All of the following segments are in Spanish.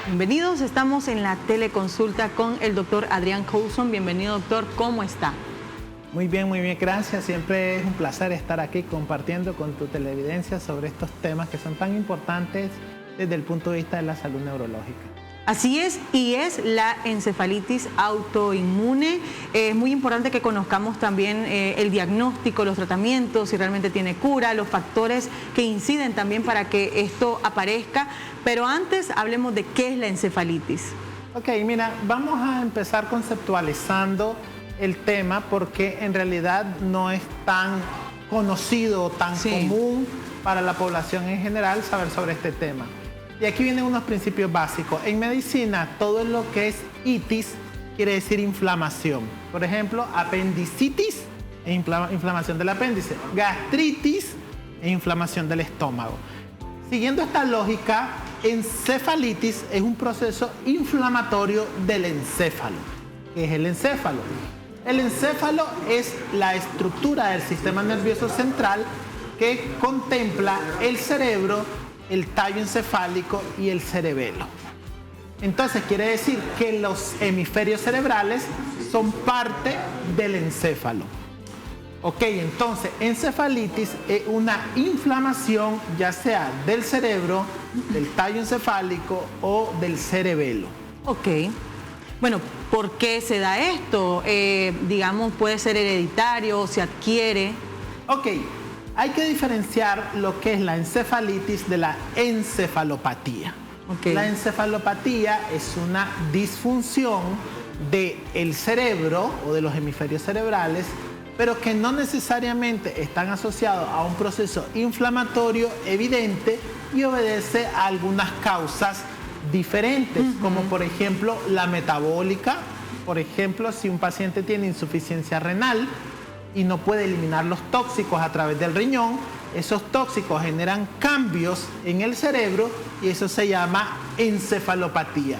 Bienvenidos, estamos en la teleconsulta con el doctor Adrián Coulson. Bienvenido, doctor, ¿cómo está? Muy bien, gracias. Siempre es un placer estar aquí compartiendo con tu televidencia sobre estos temas que son tan importantes desde el punto de vista de la salud neurológica. Así es, y es la encefalitis autoinmune. Es muy importante que conozcamos también el diagnóstico, los tratamientos, si realmente tiene cura, los factores que inciden también para que esto aparezca. Pero antes hablemos de qué es la encefalitis. Ok, mira, vamos a empezar conceptualizando el tema porque en realidad no es tan conocido, tan común para la población en general saber sobre este tema. Y aquí vienen unos principios básicos. En medicina, todo lo que es itis quiere decir inflamación. Por ejemplo, apendicitis es inflamación del apéndice. Gastritis es inflamación del estómago. Siguiendo esta lógica, encefalitis es un proceso inflamatorio del encéfalo. ¿Qué es el encéfalo? El encéfalo es la estructura del sistema nervioso central que contempla el cerebro, el tallo encefálico y el cerebelo. Entonces quiere decir que los hemisferios cerebrales son parte del encéfalo. Ok, entonces encefalitis es una inflamación ya sea del cerebro, del tallo encefálico o del cerebelo. Ok. Bueno, ¿por qué se da esto? Digamos, puede ser hereditario, se adquiere. Ok. Hay que diferenciar lo que es la encefalitis de la encefalopatía. Okay. La encefalopatía es una disfunción del cerebro o de los hemisferios cerebrales, pero que no necesariamente están asociados a un proceso inflamatorio evidente y obedece a algunas causas diferentes, como por ejemplo la metabólica. Por ejemplo, si un paciente tiene insuficiencia renal y no puede eliminar los tóxicos a través del riñón, esos tóxicos generan cambios en el cerebro y eso se llama encefalopatía.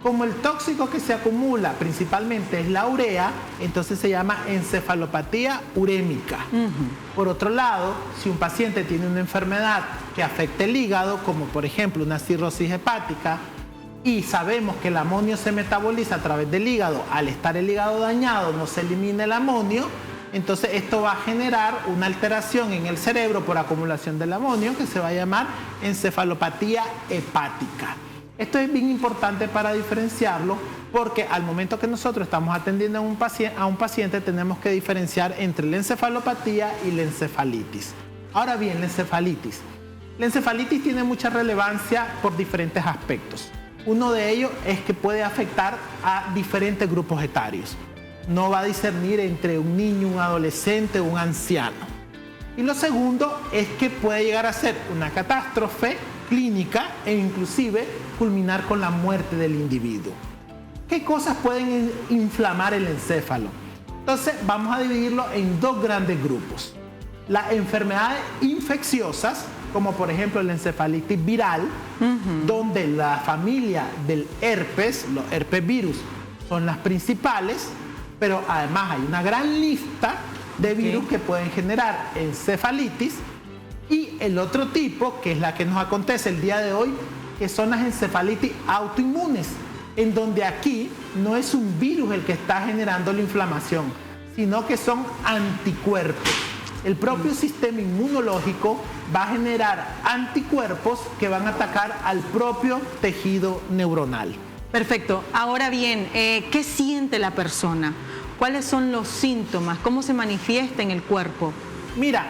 Como el tóxico que se acumula principalmente es la urea, entonces se llama encefalopatía urémica. Por otro lado, si un paciente tiene una enfermedad que afecta el hígado, como por ejemplo una cirrosis hepática, y sabemos que el amonio se metaboliza a través del hígado, al estar el hígado dañado no se elimina el amonio, entonces esto va a generar una alteración en el cerebro por acumulación del amonio que se va a llamar encefalopatía hepática. Esto es bien importante para diferenciarlo porque al momento que nosotros estamos atendiendo a un paciente tenemos que diferenciar entre la encefalopatía y la encefalitis. Ahora bien, la encefalitis. La encefalitis tiene mucha relevancia por diferentes aspectos. Uno de ellos es que puede afectar a diferentes grupos etarios. No va a discernir entre un niño, un adolescente o un anciano. Y lo segundo es que puede llegar a ser una catástrofe clínica e inclusive culminar con la muerte del individuo. ¿Qué cosas pueden inflamar el encéfalo? Entonces vamos a dividirlo en dos grandes grupos. Las enfermedades infecciosas, como por ejemplo la encefalitis viral, donde la familia del herpes, los herpes virus, son las principales, pero además hay una gran lista de virus que pueden generar encefalitis. Y el otro tipo, que es la que nos acontece el día de hoy, que son las encefalitis autoinmunes, en donde aquí no es un virus el que está generando la inflamación, sino que son anticuerpos. El propio sistema inmunológico va a generar anticuerpos que van a atacar al propio tejido neuronal. Perfecto. Ahora bien, ¿qué siente la persona? ¿Cuáles son los síntomas? ¿Cómo se manifiesta en el cuerpo? Mira,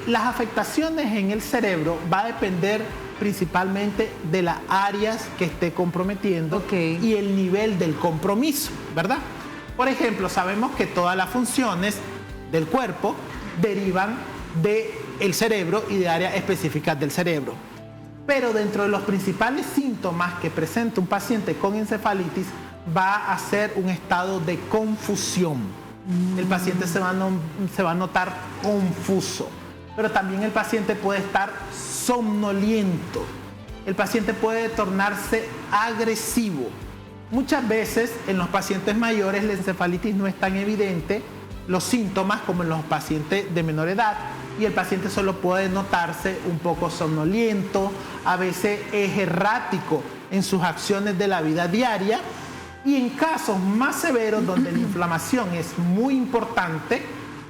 las afectaciones en el cerebro va a depender principalmente de las áreas que esté comprometiendo y el nivel del compromiso, ¿verdad? Por ejemplo, sabemos que todas las funciones del cuerpo derivan del cerebro y de áreas específicas del cerebro. Pero dentro de los principales síntomas que presenta un paciente con encefalitis va a ser un estado de confusión. El paciente se va a notar confuso, pero también el paciente puede estar somnoliento. El paciente puede tornarse agresivo. Muchas veces en los pacientes mayores la encefalitis no es tan evidente, los síntomas como en los pacientes de menor edad, y el paciente solo puede notarse un poco somnoliento, a veces es errático en sus acciones de la vida diaria. Y en casos más severos donde la inflamación es muy importante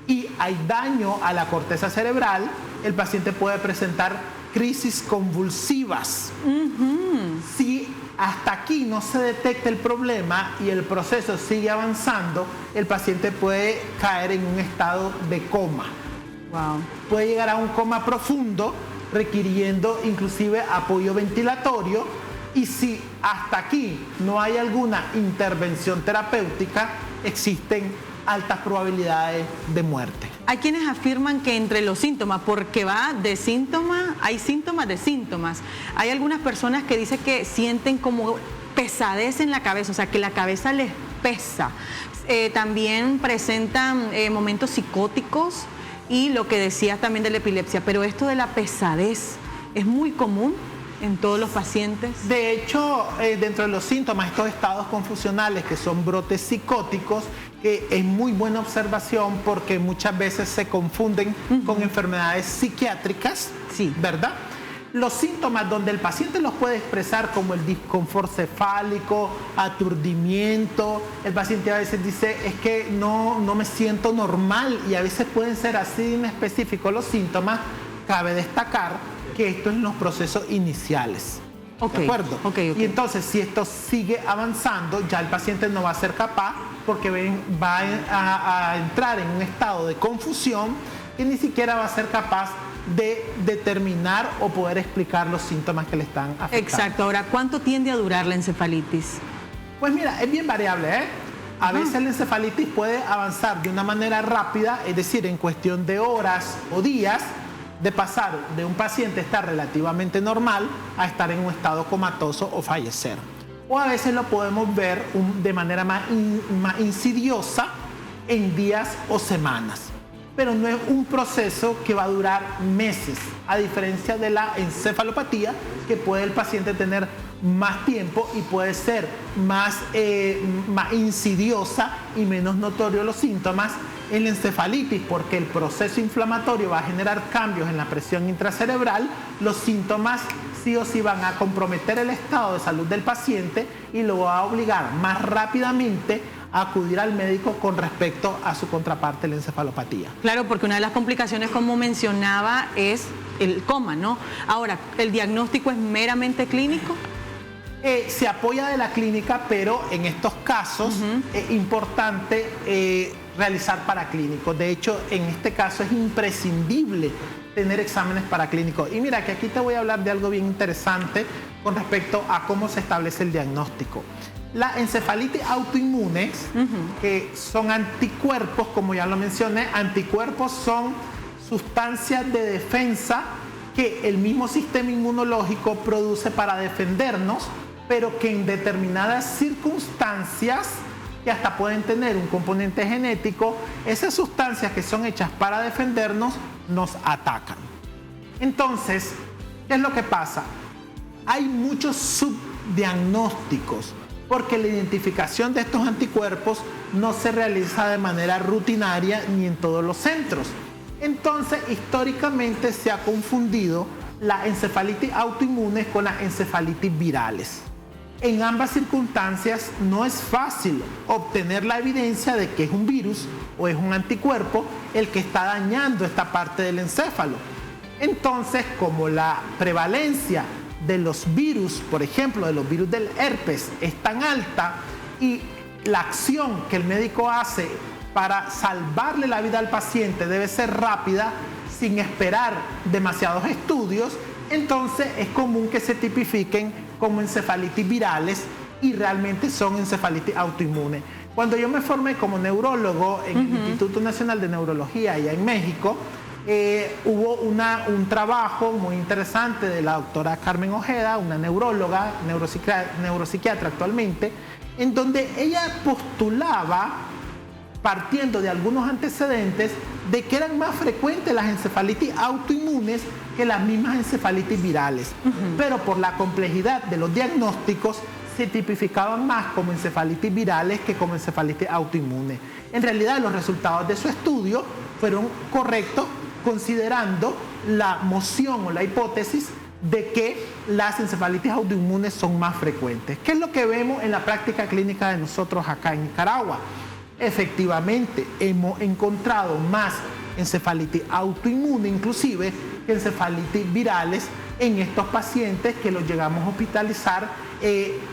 y hay daño a la corteza cerebral, el paciente puede presentar crisis convulsivas. Si hasta aquí no se detecta el problema y el proceso sigue avanzando, el paciente puede caer en un estado de coma. Wow. Puede llegar a un coma profundo, requiriendo inclusive apoyo ventilatorio, y si hasta aquí no hay alguna intervención terapéutica, existen altas probabilidades de muerte. Hay quienes afirman que entre los síntomas, porque va de síntomas, hay síntomas de síntomas. Hay algunas personas que dicen que sienten como pesadez en la cabeza, o sea, que la cabeza les pesa. También presentan momentos psicóticos y lo que decías también de la epilepsia. Pero esto de la pesadez es muy común en todos los pacientes. De hecho, dentro de los síntomas, estos estados confusionales que son brotes psicóticos, que es muy buena observación porque muchas veces se confunden con enfermedades psiquiátricas, sí, ¿verdad? Los síntomas donde el paciente los puede expresar como el disconfort cefálico, aturdimiento, el paciente a veces dice es que no me siento normal, y a veces pueden ser así inespecíficos los síntomas. Cabe destacar que esto es en los procesos iniciales. Okay, ¿de acuerdo? Okay. Y entonces, si esto sigue avanzando, ya el paciente no va a ser capaz, porque va a entrar en un estado de confusión y ni siquiera va a ser capaz de determinar o poder explicar los síntomas que le están afectando. Exacto. Ahora, ¿cuánto tiende a durar la encefalitis? Pues mira, es bien variable, ¿eh? A veces la encefalitis puede avanzar de una manera rápida, es decir, en cuestión de horas o días, de pasar de un paciente estar relativamente normal a estar en un estado comatoso o fallecer. O a veces lo podemos ver de manera más insidiosa en días o semanas. Pero no es un proceso que va a durar meses, a diferencia de la encefalopatía, que puede el paciente tener más tiempo y puede ser más insidiosa y menos notorio los síntomas. En la encefalitis, porque el proceso inflamatorio va a generar cambios en la presión intracerebral, los síntomas sí o sí van a comprometer el estado de salud del paciente y lo va a obligar más rápidamente a acudir al médico con respecto a su contraparte, la encefalopatía. Claro, porque una de las complicaciones, como mencionaba, es el coma, ¿no? Ahora, ¿el diagnóstico es meramente clínico? Se apoya de la clínica, pero en estos casos es importante realizar paraclínicos. De hecho, en este caso es imprescindible tener exámenes paraclínicos. Y mira que aquí te voy a hablar de algo bien interesante con respecto a cómo se establece el diagnóstico. La encefalitis autoinmune, que son anticuerpos, como ya lo mencioné, anticuerpos son sustancias de defensa que el mismo sistema inmunológico produce para defendernos, pero que en determinadas circunstancias, que hasta pueden tener un componente genético, esas sustancias que son hechas para defendernos nos atacan. Entonces, ¿qué es lo que pasa? Hay muchos subdiagnósticos, porque la identificación de estos anticuerpos no se realiza de manera rutinaria ni en todos los centros. Entonces, históricamente se ha confundido la encefalitis autoinmune con las encefalitis virales. En ambas circunstancias no es fácil obtener la evidencia de que es un virus o es un anticuerpo el que está dañando esta parte del encéfalo. Entonces, como la prevalencia de los virus, por ejemplo, de los virus del herpes, es tan alta y la acción que el médico hace para salvarle la vida al paciente debe ser rápida, sin esperar demasiados estudios, entonces es común que se tipifiquen como encefalitis virales y realmente son encefalitis autoinmune. Cuando yo me formé como neurólogo en el Instituto Nacional de Neurología allá en México, hubo un trabajo muy interesante de la doctora Carmen Ojeda, una neuróloga, neuropsiquiatra actualmente, en donde ella postulaba, partiendo de algunos antecedentes, de que eran más frecuentes las encefalitis autoinmunes que las mismas encefalitis virales. Pero por la complejidad de los diagnósticos, se tipificaban más como encefalitis virales que como encefalitis autoinmune. En realidad, los resultados de su estudio fueron correctos, considerando la moción o la hipótesis de que las encefalitis autoinmunes son más frecuentes. ¿Qué es lo que vemos en la práctica clínica de nosotros acá en Nicaragua? Efectivamente, hemos encontrado más encefalitis autoinmune, inclusive, que encefalitis virales en estos pacientes que los llegamos a hospitalizar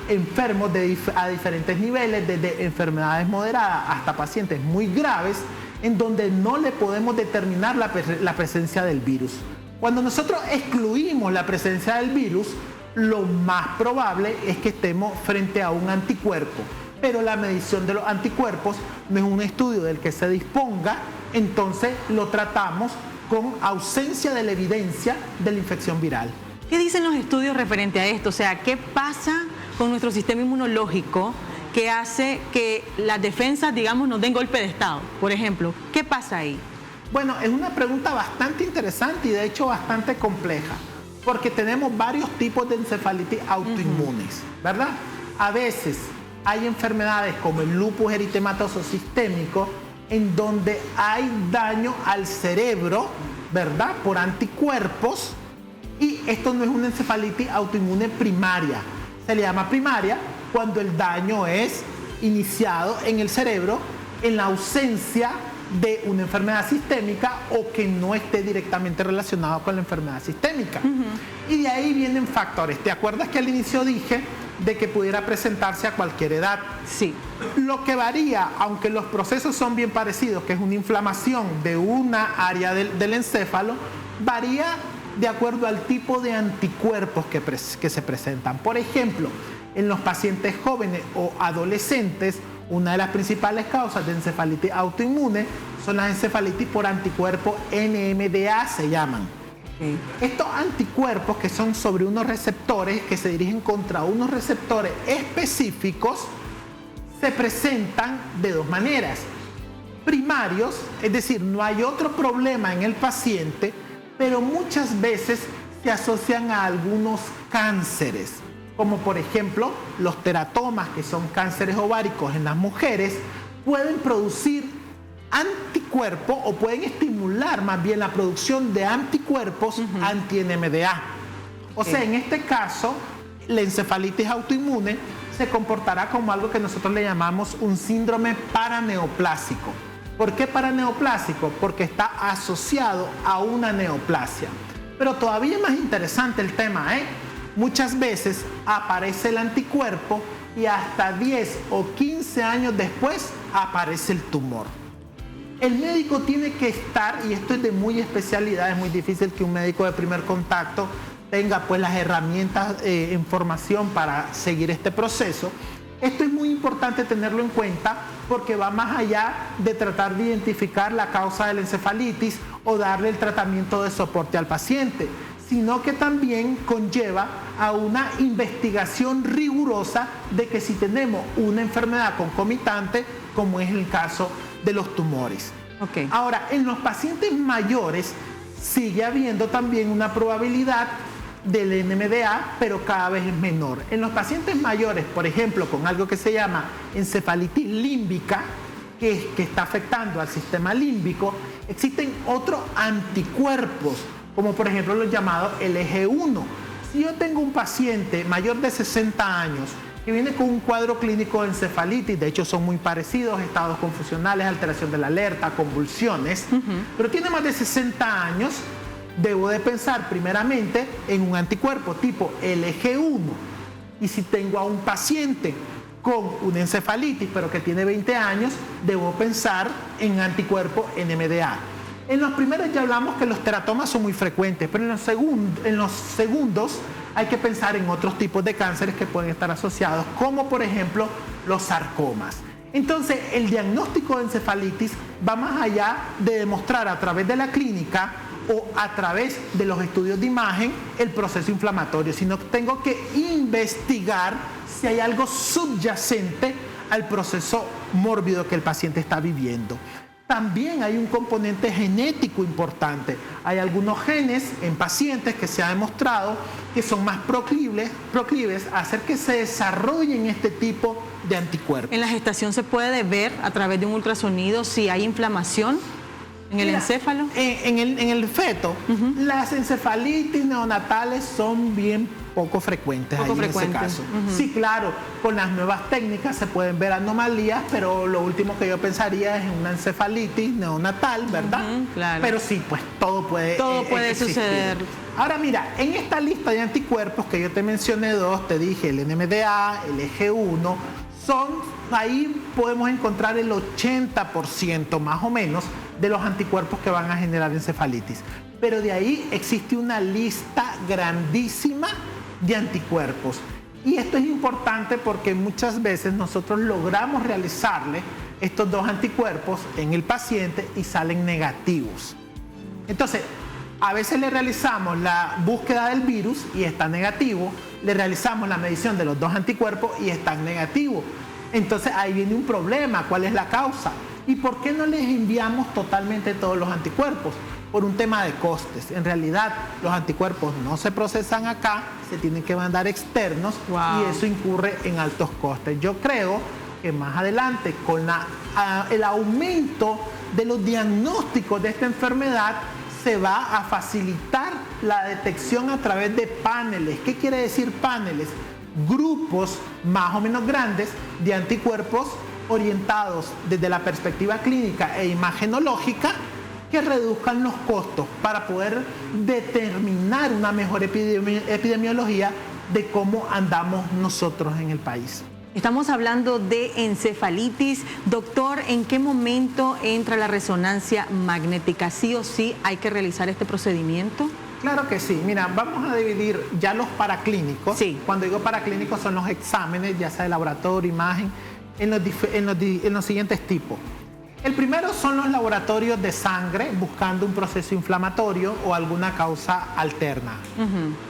enfermos a diferentes niveles, desde enfermedades moderadas hasta pacientes muy graves, en donde no le podemos determinar la presencia del virus. Cuando nosotros excluimos la presencia del virus, lo más probable es que estemos frente a un anticuerpo. Pero la medición de los anticuerpos no es un estudio del que se disponga, entonces lo tratamos con ausencia de la evidencia de la infección viral. ¿Qué dicen los estudios referente a esto? O sea, ¿qué pasa con nuestro sistema inmunológico que hace que las defensas, digamos, nos den golpe de estado? Por ejemplo, ¿qué pasa ahí? Bueno, es una pregunta bastante interesante y de hecho bastante compleja, porque tenemos varios tipos de encefalitis autoinmunes, ¿verdad? A veces hay enfermedades como el lupus eritematoso sistémico, en donde hay daño al cerebro, ¿verdad?, por anticuerpos, y esto no es una encefalitis autoinmune primaria. Se le llama primaria cuando el daño es iniciado en el cerebro en la ausencia de una enfermedad sistémica o que no esté directamente relacionado con la enfermedad sistémica. Y de ahí vienen factores. ¿Te acuerdas que al inicio dije de que pudiera presentarse a cualquier edad? Sí. Lo que varía, aunque los procesos son bien parecidos, que es una inflamación de una área del encéfalo, varía de acuerdo al tipo de anticuerpos que se presentan. Por ejemplo, en los pacientes jóvenes o adolescentes, una de las principales causas de encefalitis autoinmune son las encefalitis por anticuerpos NMDA, se llaman. Estos anticuerpos, que son sobre unos receptores que se dirigen contra unos receptores específicos, se presentan de dos maneras. Primarios, es decir, no hay otro problema en el paciente, pero muchas veces se asocian a algunos cánceres, como por ejemplo los teratomas, que son cánceres ováricos en las mujeres, pueden producir anticuerpos o pueden estimular más bien la producción de anticuerpos anti-NMDA. O sea, en este caso, la encefalitis autoinmune se comportará como algo que nosotros le llamamos un síndrome paraneoplásico. ¿Por qué paraneoplásico? Porque está asociado a una neoplasia. Pero todavía es más interesante el tema, ¿eh? Muchas veces aparece el anticuerpo y hasta 10 o 15 años después aparece el tumor. El médico tiene que estar, y esto es de muy especialidad, es muy difícil que un médico de primer contacto tenga pues las herramientas en formación para seguir este proceso. Esto es muy importante tenerlo en cuenta porque va más allá de tratar de identificar la causa de la encefalitis o darle el tratamiento de soporte al paciente, sino que también conlleva a una investigación rigurosa de que si tenemos una enfermedad concomitante, como es el caso de los tumores. Ahora, en los pacientes mayores sigue habiendo también una probabilidad del NMDA, pero cada vez es menor. En los pacientes mayores, por ejemplo, con algo que se llama encefalitis límbica, que está afectando al sistema límbico, existen otros anticuerpos, como por ejemplo los llamados LG1. Si yo tengo un paciente mayor de 60 años que viene con un cuadro clínico de encefalitis, de hecho son muy parecidos, estados confusionales, alteración de la alerta, convulsiones, pero tiene más de 60 años, debo de pensar primeramente en un anticuerpo tipo LG1. Y si tengo a un paciente con una encefalitis, pero que tiene 20 años, debo pensar en anticuerpo NMDA. En los primeros ya hablamos que los teratomas son muy frecuentes, pero en los segundos hay que pensar en otros tipos de cánceres que pueden estar asociados, como por ejemplo los sarcomas. Entonces, el diagnóstico de encefalitis va más allá de demostrar a través de la clínica o a través de los estudios de imagen el proceso inflamatorio, sino que tengo que investigar si hay algo subyacente al proceso mórbido que el paciente está viviendo. También hay un componente genético importante. Hay algunos genes en pacientes que se ha demostrado que son más proclives a hacer que se desarrollen este tipo de anticuerpos. En la gestación se puede ver a través de un ultrasonido si hay inflamación ¿En el encéfalo? En el feto, las encefalitis neonatales son bien poco frecuentes en ese caso. Sí, claro, con las nuevas técnicas se pueden ver anomalías, pero lo último que yo pensaría es en una encefalitis neonatal, ¿verdad? Claro. Pero sí, pues todo puede suceder. Ahora mira, en esta lista de anticuerpos que yo te mencioné dos, te dije el NMDA, el EG1, ahí podemos encontrar el 80% más o menos de los anticuerpos que van a generar encefalitis. Pero de ahí existe una lista grandísima de anticuerpos. Y esto es importante porque muchas veces nosotros logramos realizarle estos dos anticuerpos en el paciente y salen negativos. Entonces, a veces le realizamos la búsqueda del virus y está negativo, le realizamos la medición de los dos anticuerpos y están negativos. Entonces ahí viene un problema, ¿cuál es la causa? ¿Y por qué no les enviamos totalmente todos los anticuerpos? Por un tema de costes. En realidad los anticuerpos no se procesan acá, se tienen que mandar externos y eso incurre en altos costes. Yo creo que más adelante con el aumento de los diagnósticos de esta enfermedad se va a facilitar la detección a través de paneles. ¿Qué quiere decir paneles? Grupos más o menos grandes de anticuerpos orientados desde la perspectiva clínica e imagenológica que reduzcan los costos para poder determinar una mejor epidemiología de cómo andamos nosotros en el país. Estamos hablando de encefalitis. Doctor, ¿en qué momento entra la resonancia magnética? ¿Sí o sí hay que realizar este procedimiento? Claro que sí. Mira, vamos a dividir ya los paraclínicos. Sí. Cuando digo paraclínicos son los exámenes, ya sea de laboratorio, imagen, en los siguientes tipos. El primero son los laboratorios de sangre buscando un proceso inflamatorio o alguna causa alterna.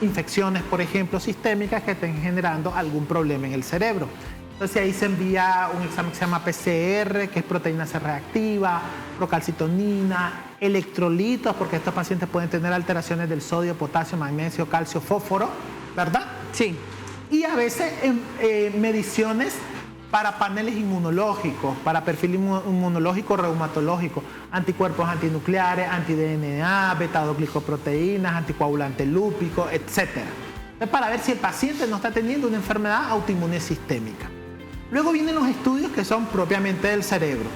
Infecciones, por ejemplo, sistémicas que estén generando algún problema en el cerebro. Entonces ahí se envía un examen que se llama PCR, que es proteína C reactiva, procalcitonina, electrolitos, porque estos pacientes pueden tener alteraciones del sodio, potasio, magnesio, calcio, fósforo, ¿verdad? Sí. Y a veces mediciones para paneles inmunológicos, para perfil inmunológico reumatológico, anticuerpos antinucleares, anti-DNA, beta-glicoproteínas, anticoagulante lúpico, etc. Entonces, para ver si el paciente no está teniendo una enfermedad autoinmune sistémica. Luego vienen los estudios que son propiamente del cerebro.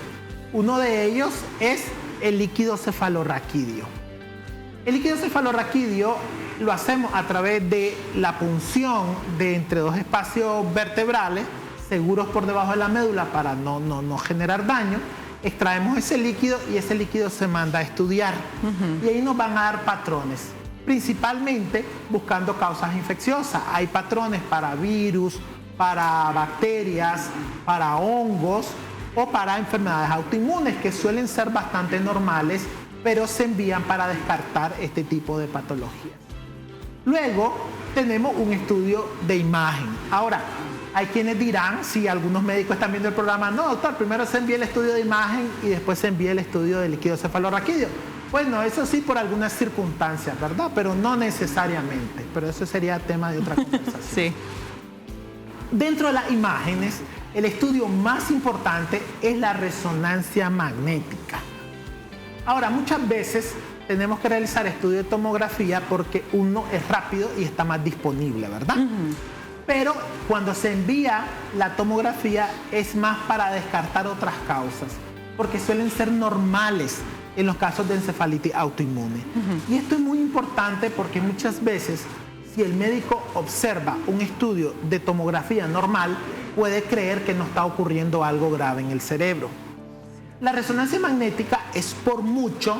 Uno de ellos es el líquido cefalorraquídeo. El líquido cefalorraquídeo lo hacemos a través de la punción de entre dos espacios vertebrales seguros por debajo de la médula para no generar daño. Extraemos ese líquido y ese líquido se manda a estudiar. Y ahí nos van a dar patrones, principalmente buscando causas infecciosas. Hay patrones para virus, para bacterias, para hongos o para enfermedades autoinmunes que suelen ser bastante normales, pero se envían para descartar este tipo de patologías. Luego tenemos un estudio de imagen. Ahora, hay quienes dirán, si algunos médicos están viendo el programa, no, doctor, primero se envía el estudio de imagen y después se envía el estudio del líquido cefalorraquídeo. Bueno, eso sí por algunas circunstancias, ¿verdad? Pero no necesariamente, pero eso sería tema de otra conversación. Sí. Dentro de las imágenes, el estudio más importante es la resonancia magnética. Ahora, muchas veces tenemos que realizar estudio de tomografía porque uno es rápido y está más disponible, ¿verdad? Pero cuando se envía la tomografía es más para descartar otras causas, porque suelen ser normales en los casos de encefalitis autoinmune. Y esto es muy importante porque muchas veces, si el médico observa un estudio de tomografía normal, puede creer que no está ocurriendo algo grave en el cerebro. La resonancia magnética es por mucho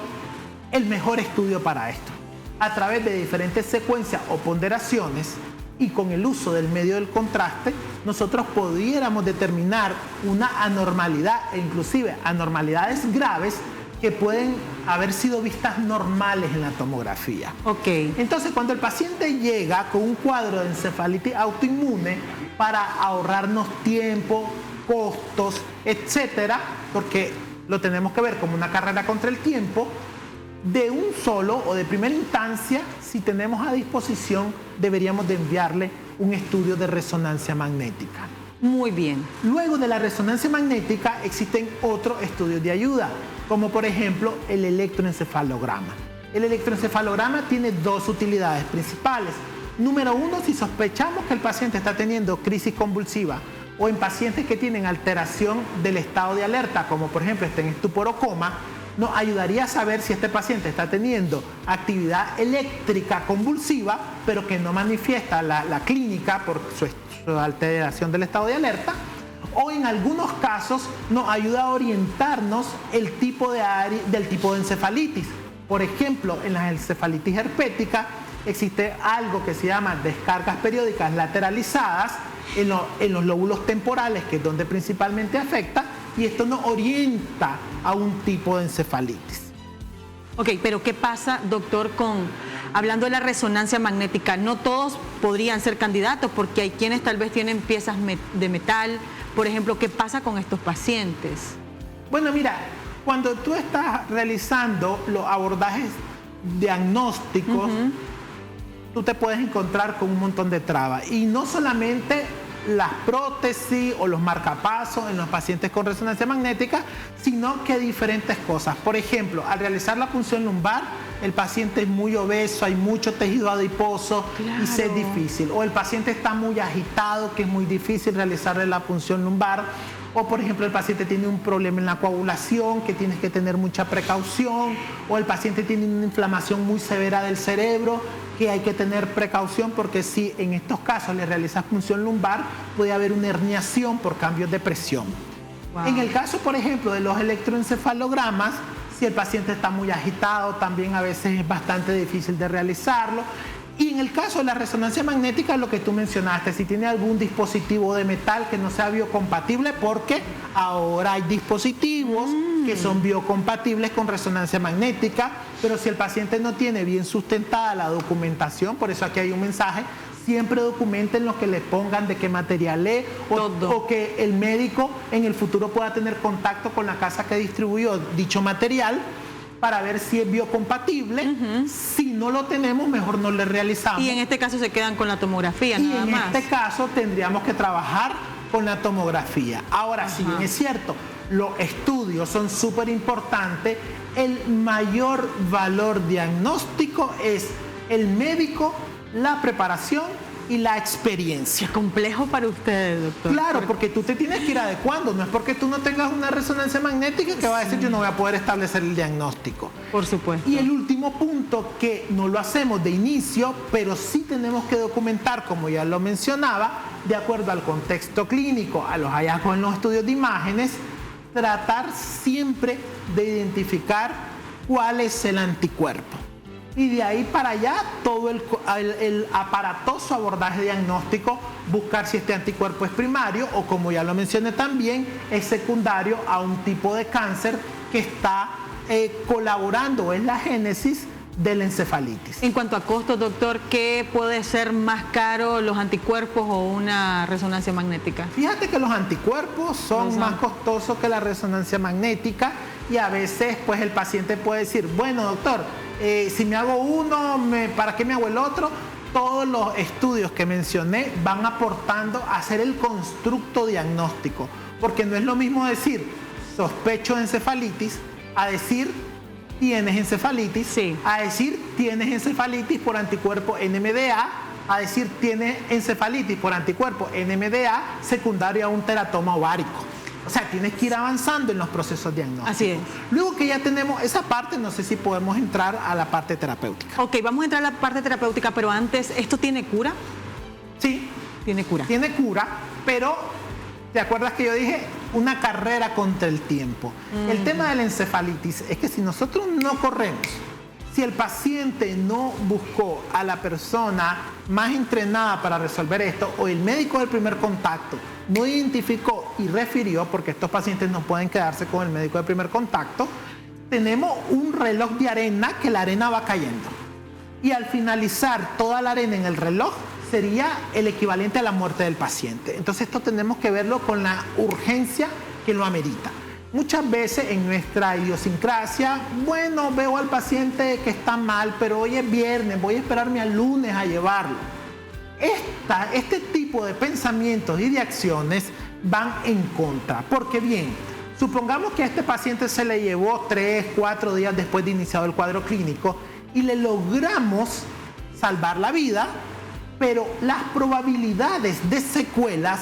el mejor estudio para esto. A través de diferentes secuencias o ponderaciones y con el uso del medio del contraste, nosotros pudiéramos determinar una anormalidad e inclusive anormalidades graves que pueden haber sido vistas normales en la tomografía. Ok. Entonces, cuando el paciente llega con un cuadro de encefalitis autoinmune, para ahorrarnos tiempo, costos, etcétera, porque lo tenemos que ver como una carrera contra el tiempo, de un solo o de primera instancia, si tenemos a disposición, deberíamos de enviarle un estudio de resonancia magnética. Muy bien. Luego de la resonancia magnética existen otros estudios de ayuda. como por ejemplo el electroencefalograma. El electroencefalograma tiene dos utilidades principales. Número uno, si sospechamos que el paciente está teniendo crisis convulsiva o en pacientes que tienen alteración del estado de alerta, como por ejemplo está en estupor o coma, nos ayudaría a saber si este paciente está teniendo actividad eléctrica convulsiva, pero que no manifiesta la clínica por su alteración del estado de alerta, o en algunos casos nos ayuda a orientarnos del tipo de encefalitis. Por ejemplo, en la encefalitis herpética existe algo que se llama descargas periódicas lateralizadas en los lóbulos temporales, que es donde principalmente afecta, y esto nos orienta a un tipo de encefalitis. Ok, pero ¿qué pasa, doctor, hablando de la resonancia magnética? No todos podrían ser candidatos porque hay quienes tal vez tienen piezas de metal. Por ejemplo, ¿qué pasa con estos pacientes? Bueno, mira, cuando tú estás realizando los abordajes diagnósticos, tú te puedes encontrar con un montón de trabas. Y no solamente las prótesis o los marcapasos en los pacientes con resonancia magnética, sino que diferentes cosas. Por ejemplo, al realizar la punción lumbar, el paciente es muy obeso, hay mucho tejido adiposo, claro, y es difícil. O el paciente está muy agitado, que es muy difícil realizarle la punción lumbar. O por ejemplo el paciente tiene un problema en la coagulación, que tienes que tener mucha precaución. O el paciente tiene una inflamación muy severa del cerebro, que hay que tener precaución, porque si en estos casos le realizas punción lumbar, puede haber una herniación por cambios de presión. Wow. En el caso, por ejemplo, de los electroencefalogramas, si el paciente está muy agitado, también a veces es bastante difícil de realizarlo. Y en el caso de la resonancia magnética, lo que tú mencionaste, si tiene algún dispositivo de metal que no sea biocompatible, porque ahora hay dispositivos que son biocompatibles con resonancia magnética, pero si el paciente no tiene bien sustentada la documentación, por eso aquí hay un mensaje, siempre documenten lo que le pongan, de qué material es, o que el médico en el futuro pueda tener contacto con la casa que distribuyó dicho material, para ver si es biocompatible. Si no lo tenemos, mejor no le realizamos. Y en este caso se quedan con la tomografía, nada más. Y en este caso tendríamos que trabajar con la tomografía. Ahora, si bien es cierto, los estudios son súper importantes, el mayor valor diagnóstico es el médico, la preparación y la experiencia. Es complejo para ustedes, doctor. Claro, porque tú te tienes que ir adecuando. No es porque tú no tengas una resonancia magnética que va a decir yo no voy a poder establecer el diagnóstico. Por supuesto. Y el último punto, que no lo hacemos de inicio, pero sí tenemos que documentar, como ya lo mencionaba, de acuerdo al contexto clínico, a los hallazgos en los estudios de imágenes, tratar siempre de identificar cuál es el anticuerpo. Y de ahí para allá, todo el aparatoso abordaje diagnóstico, buscar si este anticuerpo es primario o, como ya lo mencioné también, es secundario a un tipo de cáncer que está colaborando en la génesis de la encefalitis. En cuanto a costos, doctor, ¿qué puede ser más caro, los anticuerpos o una resonancia magnética? Fíjate que los anticuerpos son más costosos que la resonancia magnética, y a veces pues el paciente puede decir, bueno, doctor, si me hago uno, ¿para qué me hago el otro? Todos los estudios que mencioné van aportando a hacer el constructo diagnóstico, porque no es lo mismo decir sospecho de encefalitis a decir tienes encefalitis, a decir tienes encefalitis por anticuerpo NMDA, a decir tienes encefalitis por anticuerpo NMDA secundario a un teratoma ovárico. O sea, tienes que ir avanzando en los procesos diagnósticos. Así es. Luego que ya tenemos esa parte, no sé si podemos entrar a la parte terapéutica. Ok, vamos a entrar a la parte terapéutica, pero antes, ¿esto tiene cura? Sí. Tiene cura. Tiene cura, pero ¿te acuerdas que yo dije? Una carrera contra el tiempo. El tema de la encefalitis es que si nosotros no corremos, si el paciente no buscó a la persona más entrenada para resolver esto, o el médico del primer contacto no identificó y refirió, porque estos pacientes no pueden quedarse con el médico de primer contacto, tenemos un reloj de arena que la arena va cayendo. Y al finalizar toda la arena en el reloj, sería el equivalente a la muerte del paciente. Entonces esto tenemos que verlo con la urgencia que lo amerita. Muchas veces en nuestra idiosincrasia, bueno, veo al paciente que está mal, pero hoy es viernes, voy a esperarme al lunes a llevarlo. Este tipo de pensamientos y de acciones van en contra, porque bien, Supongamos que a este paciente se le llevó 3, 4 días después de iniciado el cuadro clínico y le logramos salvar la vida, pero las probabilidades de secuelas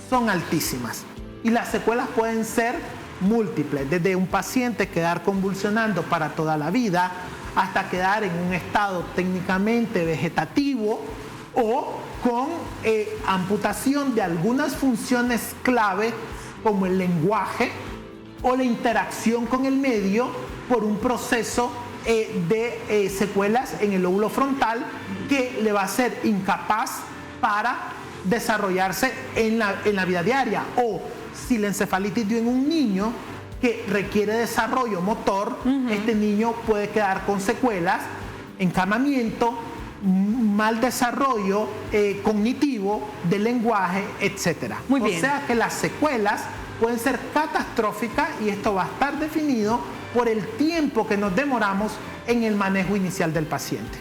son altísimas. Y las secuelas pueden ser múltiples, desde un paciente quedar convulsionando para toda la vida, hasta quedar en un estado técnicamente vegetativo o con amputación de algunas funciones clave como el lenguaje o la interacción con el medio por un proceso de secuelas en el lóbulo frontal que le va a ser incapaz para desarrollarse en la vida diaria. O si la encefalitis dio en un niño que requiere desarrollo motor, este niño puede quedar con secuelas, encamamiento, mal desarrollo cognitivo, del lenguaje, etc. Muy bien. O sea que las secuelas pueden ser catastróficas y esto va a estar definido por el tiempo que nos demoramos en el manejo inicial del paciente.